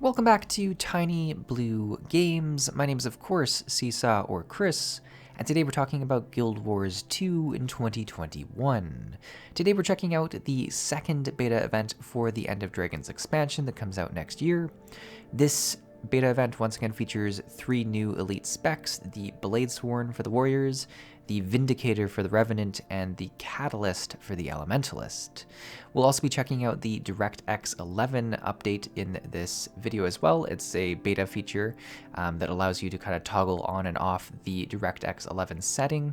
Welcome back to Tiny Blue Games. My name is, of course, Seesaw or Chris, and today we're talking about Guild Wars 2 in 2021. Today we're checking out the second beta event for the End of Dragons expansion that comes out next year. This beta event once again features 3 new elite specs: the Bladesworn for the Warriors, the Vindicator for the Revenant, and the Catalyst for the Elementalist. We'll also be checking out the DirectX 11 update in this video as well. It's a beta feature that allows you to kind of toggle on and off the DirectX 11 setting.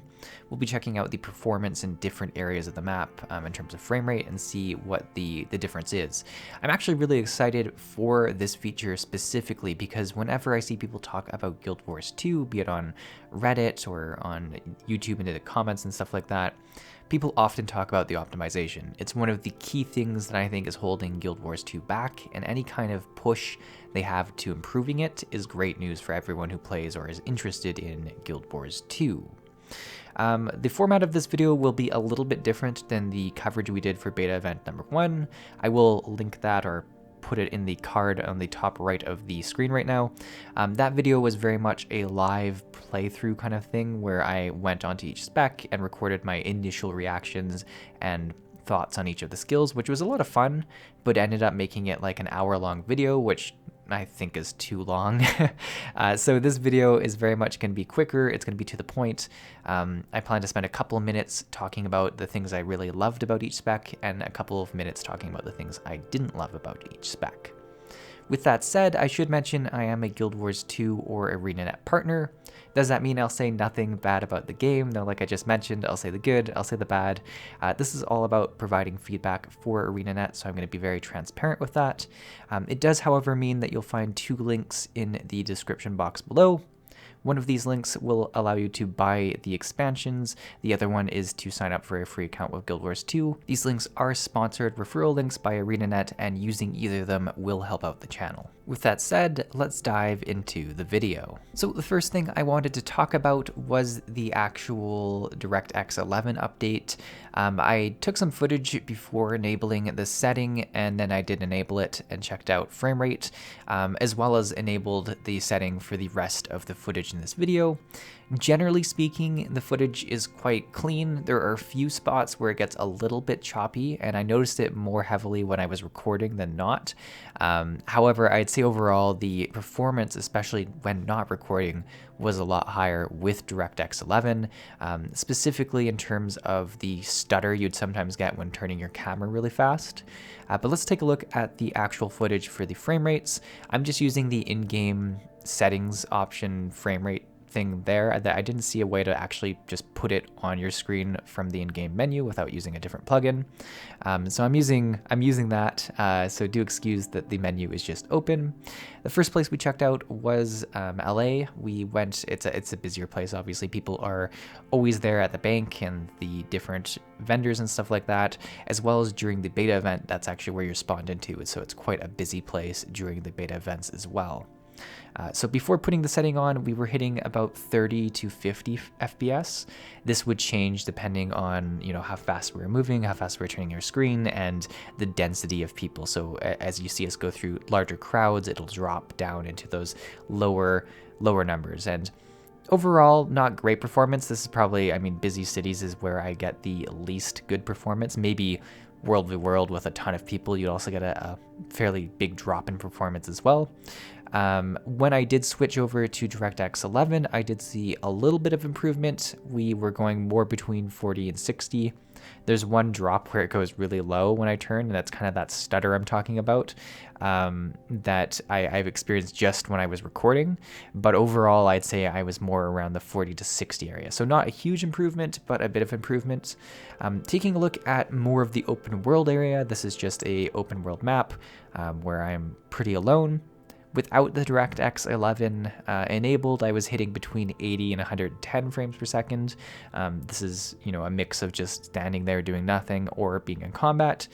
We'll be checking out the performance in different areas of the map in terms of frame rate and see what the difference is. I'm actually really excited for this feature specifically because whenever I see people talk about Guild Wars 2, be it on Reddit or on YouTube into the comments and stuff like that, people often talk about the optimization. It's one of the key things that I think is holding Guild Wars 2 back, and any kind of push they have to improving it is great news for everyone who plays or is interested in Guild Wars 2. The format of this video will be a little bit different than the coverage we did for beta event number 1. I will link that or put it in the card on the top right of the screen right now. That video was very much a live playthrough kind of thing where I went onto each spec and recorded my initial reactions and thoughts on each of the skills, which was a lot of fun, but ended up making it like an hour-long video, which I think is too long. So this video is very much going to be quicker. It's going to be to the point. I plan to spend a couple of minutes talking about the things I really loved about each spec and a couple of minutes talking about the things I didn't love about each spec. With that said, I should mention I am a Guild Wars 2 or ArenaNet partner. Does that mean I'll say nothing bad about the game? No, like I just mentioned, I'll say the good, I'll say the bad. This is all about providing feedback for ArenaNet, so I'm going to be very transparent with that. It does, however, mean that you'll find 2 links in the description box below. One of these links will allow you to buy the expansions. The other one is to sign up for a free account with Guild Wars 2. These links are sponsored referral links by ArenaNet, and using either of them will help out the channel. With that said, let's dive into the video. So the first thing I wanted to talk about was the actual DirectX 11 update. I took some footage before enabling the setting, and then I did enable it and checked out frame rate, as well as enabled the setting for the rest of the footage in this video. Generally speaking, the footage is quite clean. There are a few spots where it gets a little bit choppy, and I noticed it more heavily when I was recording than not. However, I'd say overall the performance, especially when not recording, was a lot higher with DirectX 11, specifically in terms of the stutter you'd sometimes get when turning your camera really fast. But let's take a look at the actual footage for the frame rates. I'm just using the in-game settings option frame rate thing there. That I didn't see a way to actually just put it on your screen from the in-game menu without using a different plugin. So I'm using that. So do excuse that the menu is just open. The first place we checked out was LA. We went. It's a busier place. Obviously, people are always there at the bank and the different vendors and stuff like that, as well as during the beta event. That's actually where you're spawned into. So it's quite a busy place during the beta events as well. So before putting the setting on, we were hitting about 30 to 50 FPS. This would change depending on, how fast we were moving, how fast we were turning our screen, and the density of people. So as you see us go through larger crowds, it'll drop down into those lower numbers. And overall, not great performance. This is probably, busy cities is where I get the least good performance. Maybe World v. World with a ton of people, you'd also get a fairly big drop in performance as well. When I did switch over to DirectX 11, I did see a little bit of improvement. We were going more between 40 and 60. There's one drop where it goes really low when I turn, and that's kind of that stutter I'm talking about that I've experienced just when I was recording. But overall, I'd say I was more around the 40 to 60 area. So not a huge improvement, but a bit of improvement. Taking a look at more of the open world area, this is just a open world map where I'm pretty alone. Without the DirectX 11 enabled, I was hitting between 80 and 110 frames per second. This is, a mix of just standing there doing nothing or being in combat.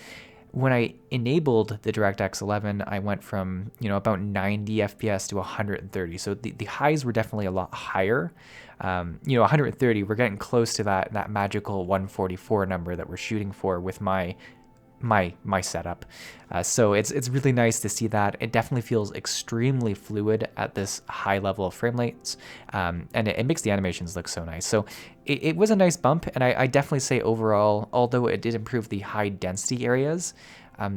When I enabled the DirectX 11, I went from, about 90 FPS to 130. So the highs were definitely a lot higher. 130, we're getting close to that magical 144 number that we're shooting for with my my setup. So it's really nice to see that. It definitely feels extremely fluid at this high level of frame rates, and it makes the animations look so nice. So it was a nice bump, and I definitely say overall, although it did improve the high density areas,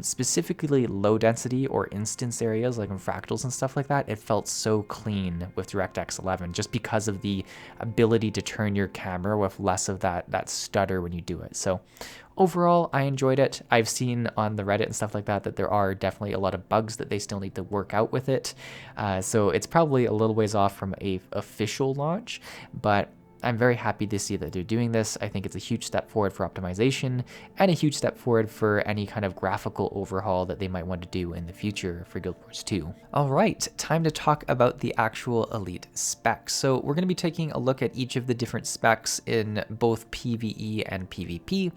specifically low density or instance areas like in fractals and stuff like that, it felt so clean with DirectX 11 just because of the ability to turn your camera with less of that stutter when you do it. So overall, I enjoyed it. I've seen on the Reddit and stuff like that there are definitely a lot of bugs that they still need to work out with it. So it's probably a little ways off from a official launch, but I'm very happy to see that they're doing this. I think it's a huge step forward for optimization and a huge step forward for any kind of graphical overhaul that they might want to do in the future for Guild Wars 2. All right, time to talk about the actual Elite specs. So we're going to be taking a look at each of the different specs in both PvE and PvP.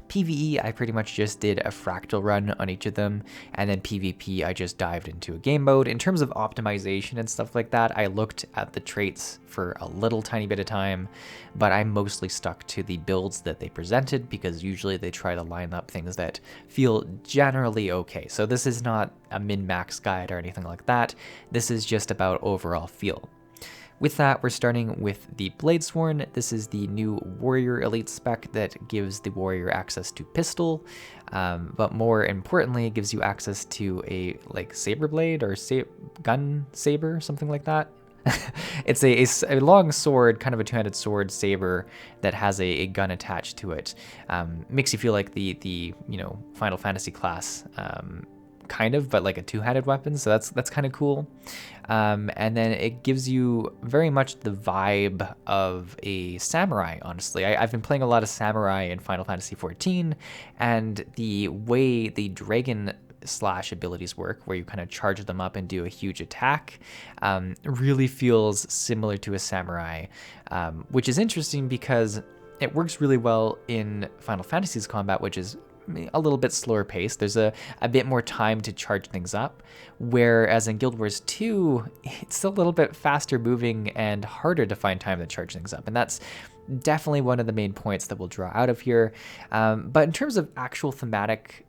PvE, I pretty much just did a fractal run on each of them, and then PvP, I just dived into a game mode. In terms of optimization and stuff like that, I looked at the traits for a little tiny bit of time, but I mostly stuck to the builds that they presented because usually they try to line up things that feel generally okay. So this is not a min-max guide or anything like that. This is just about overall feel. With that, we're starting with the Bladesworn. This is the new Warrior Elite spec that gives the Warrior access to pistol, but more importantly, it gives you access to a saber blade or gun saber, something like that. It's a long sword, kind of a two-handed sword saber that has a gun attached to it. Makes you feel like the Final Fantasy class, kind of, but like a two-handed weapon. So that's kind of cool. And then it gives you very much the vibe of a samurai. Honestly, I've been playing a lot of samurai in Final Fantasy XIV, and the way the dragon slash abilities work, where you kind of charge them up and do a huge attack, really feels similar to a samurai, which is interesting because it works really well in Final Fantasy's combat, which is a little bit slower paced. There's a bit more time to charge things up, whereas in Guild Wars 2, it's a little bit faster moving and harder to find time to charge things up, and that's definitely one of the main points that we'll draw out of here. But in terms of actual thematic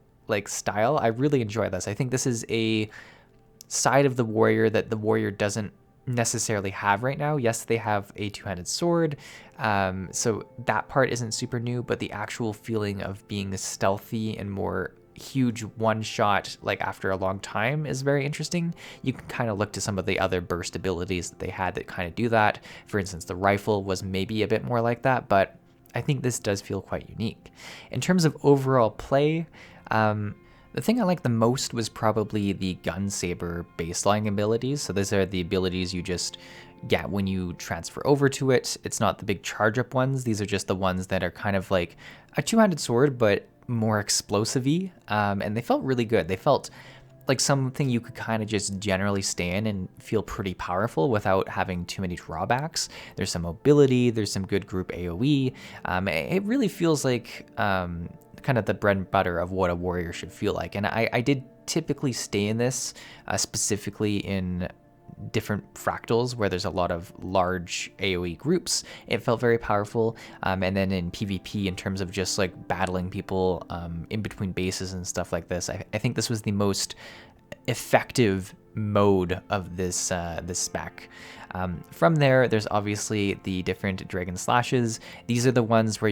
style, I really enjoy this. I think this is a side of the warrior that the warrior doesn't necessarily have right now. Yes, they have a two-handed sword, so that part isn't super new, but the actual feeling of being stealthy and more huge one-shot after a long time is very interesting. You can kind of look to some of the other burst abilities that they had that kind of do that. For instance, the rifle was maybe a bit more like that, but I think this does feel quite unique. In terms of overall play, the thing I liked the most was probably the gun saber baseline abilities. So those are the abilities you just get when you transfer over to it. It's not the big charge up ones. These are just the ones that are kind of like a two-handed sword, but more explosive-y. And they felt really good. They felt like something you could kind of just generally stay in and feel pretty powerful without having too many drawbacks. There's some mobility, there's some good group AoE. It really feels like kind of the bread and butter of what a warrior should feel like. And I did typically stay in this, specifically in different fractals where there's a lot of large AoE groups. It felt very powerful. And then in PvP, in terms of just battling people in between bases and stuff like this, I think this was the most effective mode of this this spec. From there, there's obviously the different dragon slashes. These are the ones where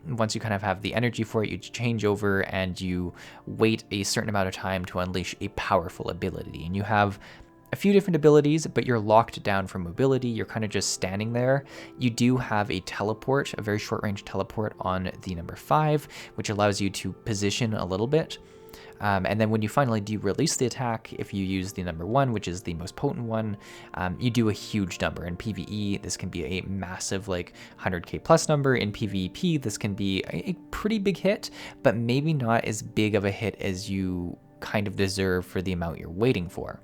once you kind of have the energy for it, you change over and you wait a certain amount of time to unleash a powerful ability. And you have a few different abilities, but you're locked down for mobility. You're kind of just standing there. You do have a teleport, a very short range teleport on the number 5, which allows you to position a little bit. And then when you finally do release the attack, if you use the number 1, which is the most potent one, you do a huge number. In PvE, this can be a massive 100k plus number. In PvP, this can be a pretty big hit, but maybe not as big of a hit as you kind of deserve for the amount you're waiting for.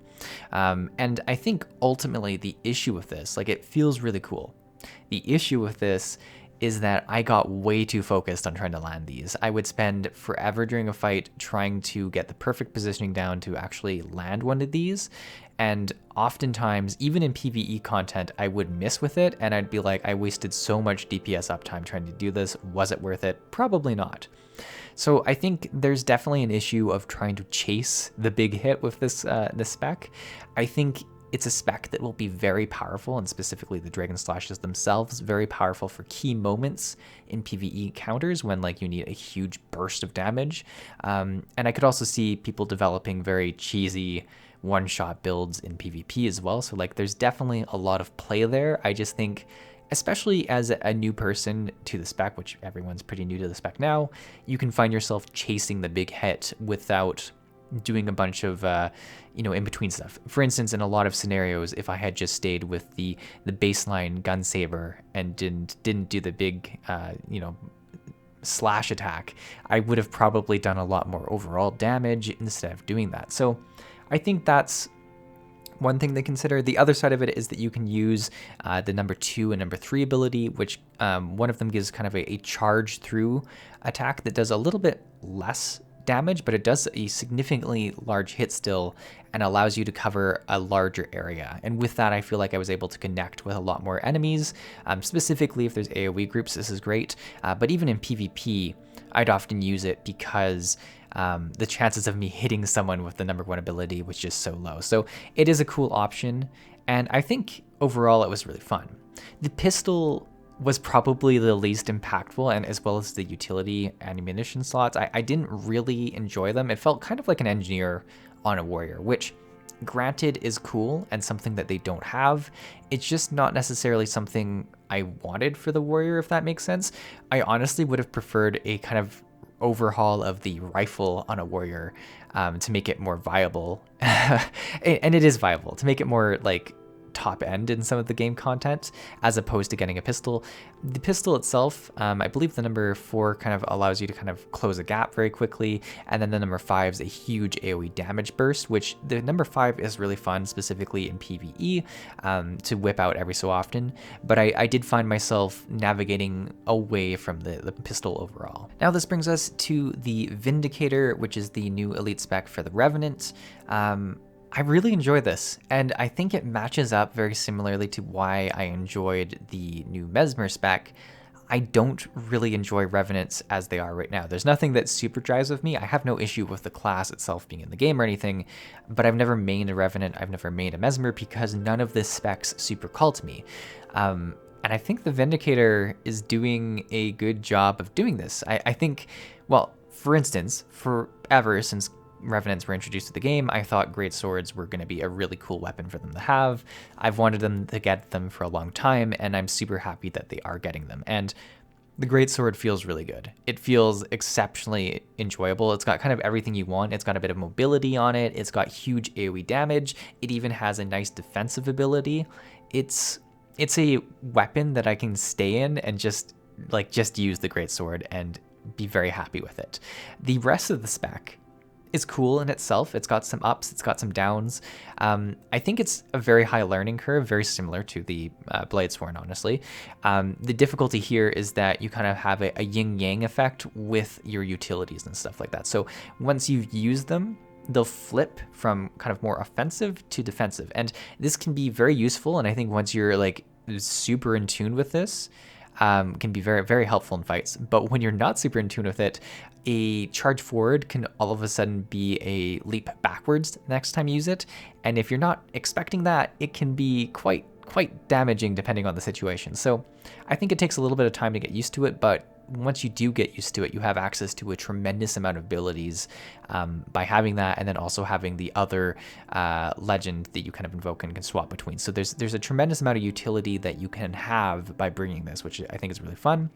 And I think ultimately the issue with this, it feels really cool. The issue with this is that I got way too focused on trying to land these. I would spend forever during a fight trying to get the perfect positioning down to actually land one of these. And oftentimes, even in PvE content, I would miss with it, and I'd be like, I wasted so much DPS uptime trying to do this. Was it worth it? Probably not. So I think there's definitely an issue of trying to chase the big hit with this spec. I think it's a spec that will be very powerful, and specifically the Dragon Slashes themselves, very powerful for key moments in PvE counters when like you need a huge burst of damage. And I could also see people developing very cheesy one-shot builds in PvP as well. So like there's definitely a lot of play there. I just think, especially as a new person to the spec, which everyone's pretty new to the spec now, you can find yourself chasing the big hit without doing a bunch of in-between stuff. For instance, in a lot of scenarios, if I had just stayed with the baseline gun saber and didn't do the big slash attack, I would have probably done a lot more overall damage instead of doing that. So I think that's one thing to consider. The other side of it is that you can use the number 2 and number 3 ability, which one of them gives kind of a charge through attack that does a little bit less damage, but it does a significantly large hit still and allows you to cover a larger area. And with that, I feel like I was able to connect with a lot more enemies. Specifically, if there's AoE groups, this is great. But even in PvP, I'd often use it because the chances of me hitting someone with the number 1 ability was just so low. So it is a cool option, and I think overall it was really fun. The pistol was probably the least impactful, and as well as the utility ammunition slots. I didn't really enjoy them. It felt kind of like an engineer on a warrior, which granted is cool and something that they don't have. It's just not necessarily something I wanted for the warrior, if that makes sense. I honestly would have preferred a kind of overhaul of the rifle on a warrior to make it more viable. And it is viable, to make it more like top end in some of the game content, as opposed to getting a pistol. The pistol itself, I believe the number 4 kind of allows you to kind of close a gap very quickly, and then the number 5 is a huge AoE damage burst, which the number 5 is really fun, specifically in PvE, to whip out every so often, but I did find myself navigating away from the pistol overall. Now this brings us to the Vindicator, which is the new elite spec for the Revenant. I really enjoy this, and I think it matches up very similarly to why I enjoyed the new Mesmer spec. I don't really enjoy Revenants as they are right now. There's nothing that super drives with me. I have no issue with the class itself being in the game or anything, but I've never mained a Revenant, I've never mained a Mesmer because none of the specs super call to me. And I think the Vindicator is doing a good job of doing this. I think, well, for instance, forever since Revenants were introduced to the game, I thought great swords were going to be a really cool weapon for them to have. I've wanted them to get them for a long time, and I'm super happy that they are getting them. And the great sword feels really good. It feels exceptionally enjoyable. It's got kind of everything you want. It's got a bit of mobility on it. It's got huge AoE damage. It even has a nice defensive ability. It's a weapon that I can stay in and just use the great sword and be very happy with it. The rest of the spec is cool in itself. It's got some ups, it's got some downs. I think it's a very high learning curve, very similar to the Bladesworn, honestly. The difficulty here is that you kind of have a yin-yang effect with your utilities and stuff like that. So once you've used them, they'll flip from kind of more offensive to defensive. And this can be very useful, and I think once you're like super in tune with this, can be very, very helpful in fights. But when you're not super in tune with it, a charge forward can all of a sudden be a leap backwards next time you use it. And if you're not expecting that, it can be quite damaging depending on the situation. So I think it takes a little bit of time to get used to it, but once you do get used to it, you have access to a tremendous amount of abilities by having that, and then also having the other legend that you kind of invoke and can swap between. So there's a tremendous amount of utility that you can have by bringing this, which I think is really fun.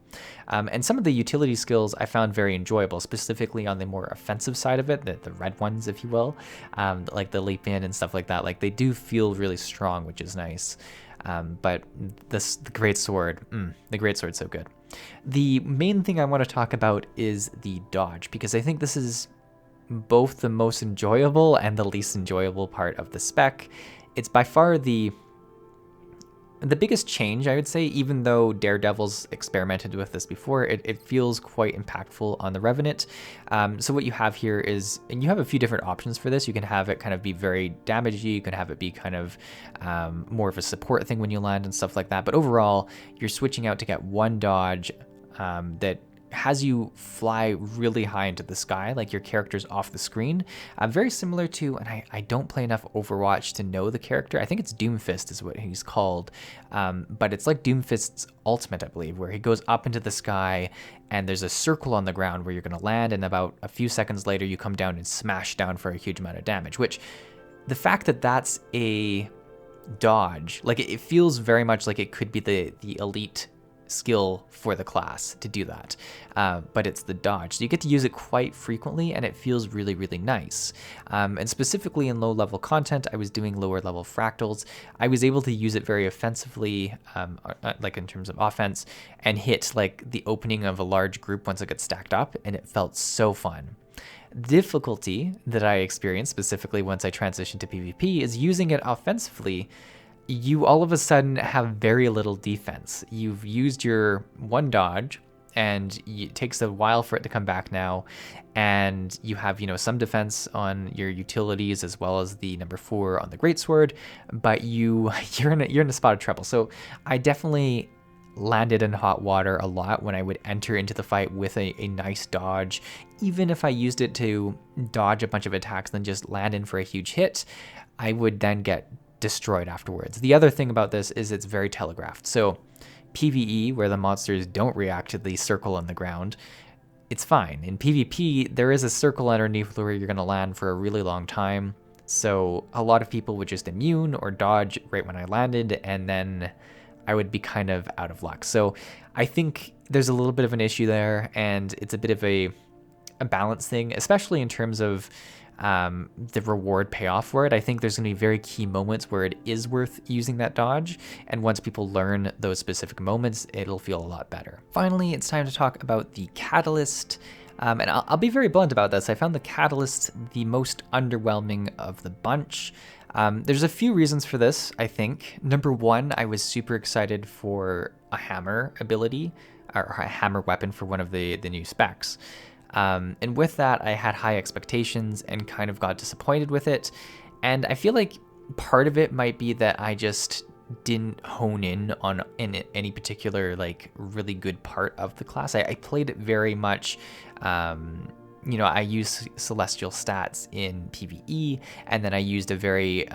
And some of the utility skills I found very enjoyable, specifically on the more offensive side of it, the red ones, if you will, like the leap in and stuff like that. Like they do feel really strong, which is nice. But the great sword, the great sword's so good. The main thing I want to talk about is the dodge, because I think this is both the most enjoyable and the least enjoyable part of the spec. It's by far the The biggest change, I would say, even though Daredevil's experimented with this before, it feels quite impactful on the Revenant. So what you have here is, and you have a few different options for this. You can have it kind of be very damagey. You can have it be kind of more of a support thing when you land and stuff like that. But overall, you're switching out to get one dodge that has you fly really high into the sky, like your character's off the screen. Very similar to, and I don't play enough Overwatch to know the character. I think it's Doomfist is what he's called. But it's like Doomfist's ultimate, I believe, where he goes up into the sky and there's a circle on the ground where you're going to land, and about a few seconds later you come down and smash down for a huge amount of damage, which the fact that that's a dodge, like it feels very much like it could be the elite skill for the class to do that, but it's the dodge, so you get to use it quite frequently and it feels really, really nice. And specifically in low level content, I was doing lower level fractals. I was able to use it very offensively, like in terms of offense, and hit like the opening of a large group once it gets stacked up, and it felt so fun. Difficulty that I experienced specifically once I transitioned to PvP is using it offensively. You all of a sudden have very little defense. You've used your one dodge, and it takes a while for it to come back now, and you have, you know, some defense on your utilities as well as the number 4 on the greatsword, but you're in a spot of trouble. So I definitely landed in hot water a lot when I would enter into the fight with a nice dodge. Even if I used it to dodge a bunch of attacks and then just land in for a huge hit, I would then get destroyed afterwards. The other thing about this is it's very telegraphed. So PvE, where the monsters don't react to the circle on the ground, it's fine. In PvP, there is a circle underneath where you're going to land for a really long time. So a lot of people would just immune or dodge right when I landed, and then I would be kind of out of luck. So I think there's a little bit of an issue there, and it's a bit of a balance thing, especially in terms of the reward payoff for it. I think there's going to be very key moments where it is worth using that dodge, and once people learn those specific moments, it'll feel a lot better. Finally, it's time to talk about the Catalyst, and I'll be very blunt about this. I found the Catalyst the most underwhelming of the bunch. There's a few reasons for this, I think. Number one, I was super excited for a hammer ability, or a hammer weapon for one of the new specs. And with that, I had high expectations and kind of got disappointed with it. And I feel like part of it might be that I just didn't hone in on any particular like really good part of the class. I played it very much, you know, I used celestial stats in PvE, and then I used a very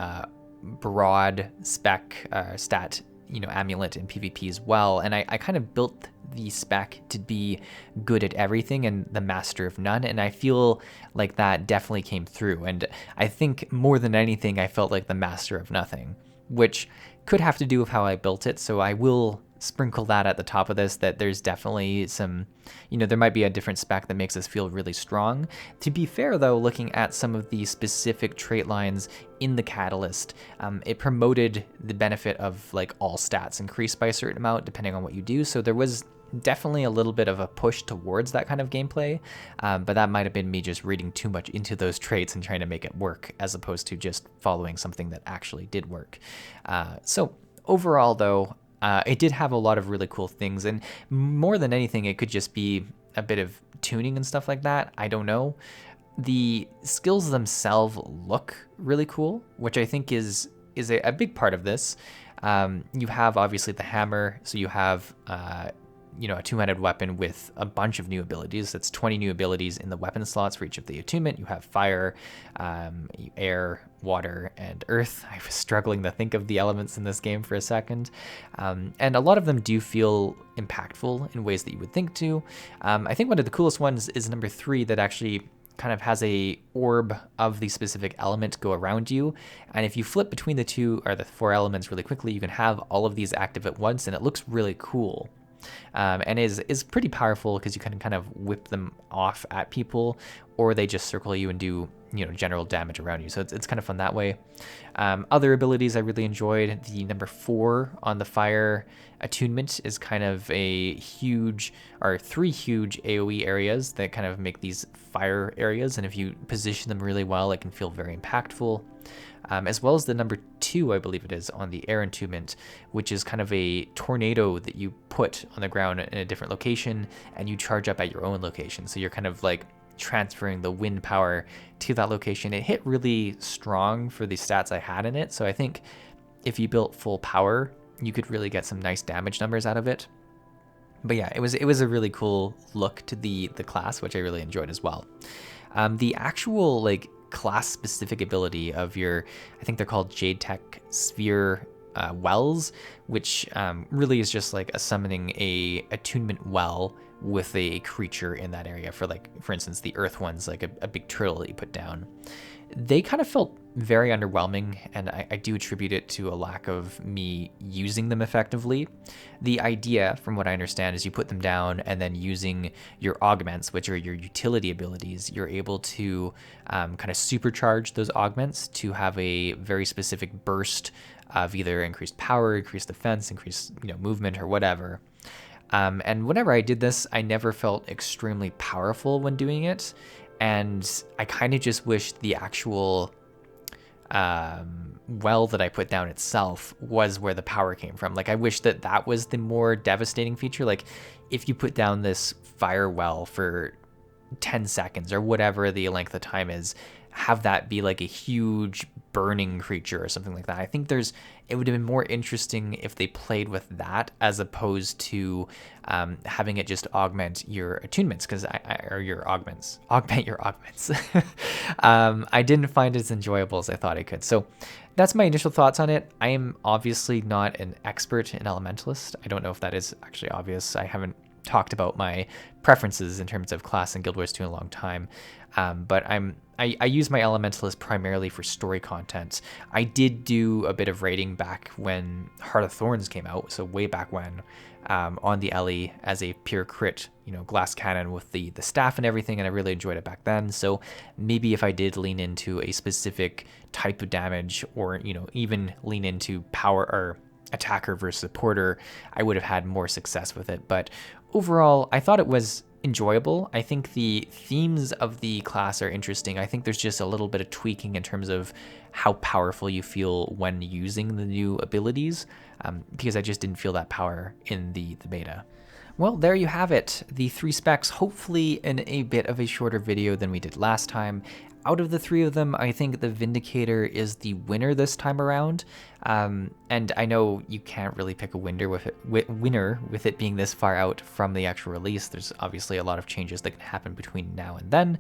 broad spec stat, you know, amulet in PvP as well. And I kind of built the spec to be good at everything and the master of none, and I feel like that definitely came through. And I think more than anything, I felt like the master of nothing, which could have to do with how I built it. So I will sprinkle that at the top of this, that there's definitely some, you know, there might be a different spec that makes us feel really strong. To be fair though, looking at some of the specific trait lines in the Catalyst, it promoted the benefit of like all stats increased by a certain amount depending on what you do. So there was definitely a little bit of a push towards that kind of gameplay, but that might have been me just reading too much into those traits and trying to make it work as opposed to just following something that actually did work. So overall though, it did have a lot of really cool things, and more than anything, it could just be a bit of tuning and stuff like that. I don't know. The skills themselves look really cool, which I think is a big part of this. You have obviously the hammer, so you have you know, a two-handed weapon with a bunch of new abilities. That's 20 new abilities in the weapon slots for each of the attunement. You have fire, air, water, and earth. I was struggling to think of the elements in this game for a second. And a lot of them do feel impactful in ways that you would think to. I think one of the coolest ones is number 3, that actually kind of has a orb of the specific element go around you. And if you flip between the 2 or the 4 elements really quickly, you can have all of these active at once, and it looks really cool. And is pretty powerful because you can kind of whip them off at people, or they just circle you and do, you know, general damage around you. So it's kind of fun that way. Other abilities I really enjoyed. The number 4 on the fire attunement is kind of a huge, or 3 huge AoE areas that kind of make these fire areas, and if you position them really well, it can feel very impactful. as well as the number 2, I believe it is, on the air attunement, which is kind of a tornado that you put on the ground in a different location and you charge up at your own location. So you're kind of like transferring the wind power to that location. It hit really strong for the stats I had in it, so I think if you built full power, you could really get some nice damage numbers out of it. But yeah, it was a really cool look to the class, which I really enjoyed as well. The actual like class specific ability of your, I think they're called Jade Tech Sphere wells, which really is just like a summoning a attunement well with a creature in that area. For instance, the earth ones, like a big turtle that you put down. They kind of felt very underwhelming, and I do attribute it to a lack of me using them effectively. The idea, from what I understand, is you put them down and then using your augments, which are your utility abilities, you're able to kind of supercharge those augments to have a very specific burst of either increased power, increased defense, increased movement, or whatever. And whenever I did this, I never felt extremely powerful when doing it. And I kind of just wish the actual well that I put down itself was where the power came from. Like, I wish that was the more devastating feature. Like, if you put down this fire well for 10 seconds or whatever the length of time is, have that be like a huge burning creature or something like that. I think it would have been more interesting if they played with that as opposed to having it just augment your attunements, or your augments, augment your augments. I didn't find it as enjoyable as I thought I could. So that's my initial thoughts on it. I am obviously not an expert in Elementalist. I don't know if that is actually obvious. I haven't talked about my preferences in terms of class in Guild Wars 2 in a long time, but I use my Elementalist primarily for story content. I did do a bit of raiding back when Heart of Thorns came out, so way back when, on the Ellie as a pure crit, glass cannon with the staff and everything, and I really enjoyed it back then. So maybe if I did lean into a specific type of damage, or even lean into power or attacker versus supporter, I would have had more success with it. But overall, I thought it was enjoyable. I think the themes of the class are interesting. I think there's just a little bit of tweaking in terms of how powerful you feel when using the new abilities, because I just didn't feel that power in the beta. Well, there you have it. The 3 specs, hopefully in a bit of a shorter video than we did last time. Out of the 3 of them, I think the Vindicator is the winner this time around. And I know you can't really pick a winner with it being this far out from the actual release. There's obviously a lot of changes that can happen between now and then.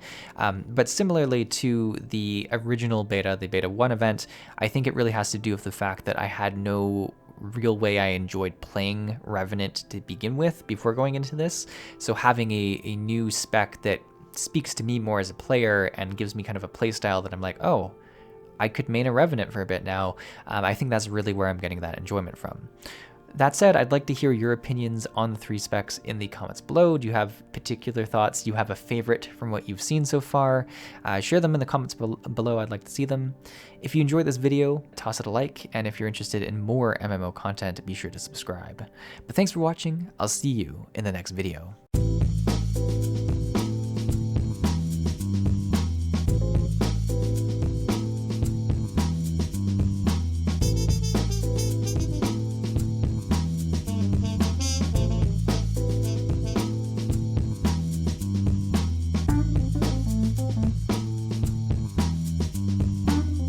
But similarly to the original beta, the Beta 1 event, I think it really has to do with the fact that I had no real way I enjoyed playing Revenant to begin with before going into this. So having a new spec that speaks to me more as a player and gives me kind of a play style that I'm like, oh, I could main a Revenant for a bit now. I think that's really where I'm getting that enjoyment from. That said, I'd like to hear your opinions on the 3 specs in the comments below. Do you have particular thoughts? Do you have a favorite from what you've seen so far? Share them in the comments below. I'd like to see them. If you enjoyed this video, toss it a like. And if you're interested in more MMO content, be sure to subscribe. But thanks for watching. I'll see you in the next video.